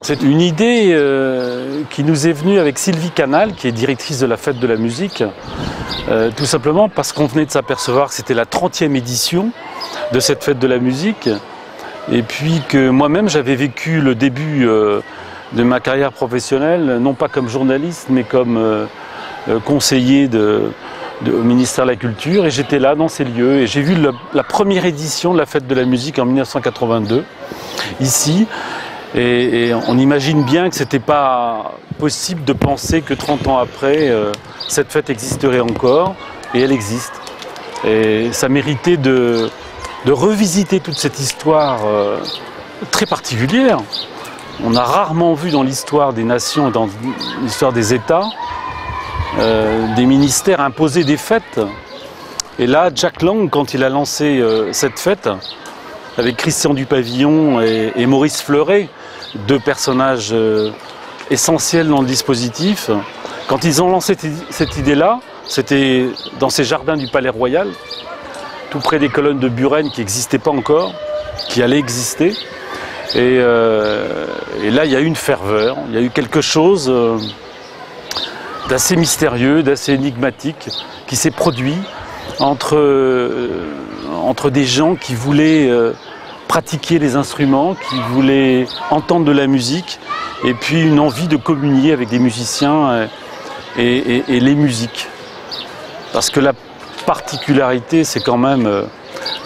C'est une idée qui nous est venue avec Sylvie Canal, qui est directrice de la Fête de la musique, tout simplement parce qu'on venait de s'apercevoir que c'était la 30e édition de cette Fête de la musique, et puis que moi-même j'avais vécu le début de ma carrière professionnelle, non pas comme journaliste, mais comme conseiller au ministère de la Culture, et j'étais là dans ces lieux, et j'ai vu la première édition de la Fête de la musique en 1982, ici. Et on imagine bien que ce n'était pas possible de penser que 30 ans après, cette fête existerait encore, et elle existe. Et ça méritait de revisiter toute cette histoire très particulière. On a rarement vu dans l'histoire des nations et dans l'histoire des États des ministères imposer des fêtes. Et là, Jack Lang, quand il a lancé cette fête, avec Christian Dupavillon et Maurice Fleuret, deux personnages essentiels dans le dispositif. Quand ils ont lancé cette idée-là, c'était dans ces jardins du Palais Royal, tout près des colonnes de Buren qui n'existaient pas encore, qui allaient exister. Et là, il y a eu une ferveur, il y a eu quelque chose d'assez mystérieux, d'assez énigmatique qui s'est produit entre des gens qui voulaient pratiquer les instruments, qui voulaient entendre de la musique, et puis une envie de communier avec des musiciens et les musiques. Parce que la particularité, c'est quand même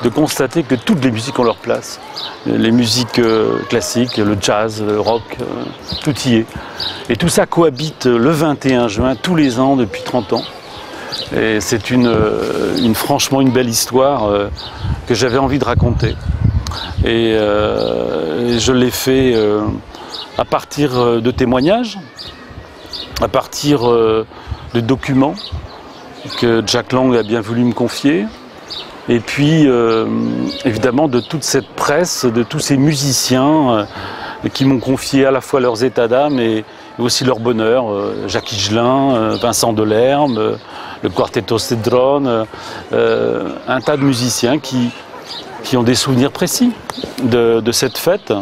de constater que toutes les musiques ont leur place. Les musiques classiques, le jazz, le rock, tout y est. Et tout ça cohabite le 21 juin, tous les ans, depuis 30 ans. Et c'est franchement une belle histoire que j'avais envie de raconter. Et je l'ai fait à partir de témoignages, à partir de documents que Jack Lang a bien voulu me confier, et puis évidemment de toute cette presse, de tous ces musiciens qui m'ont confié à la fois leurs états d'âme et aussi leur bonheur, Jacques Higelin, Vincent Delerme, le Quartetto Cedrone, un tas de musiciens qui ont des souvenirs précis de cette fête.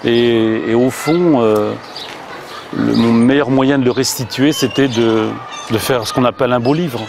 Et au fond, mon meilleur moyen de le restituer, c'était de faire ce qu'on appelle un beau livre.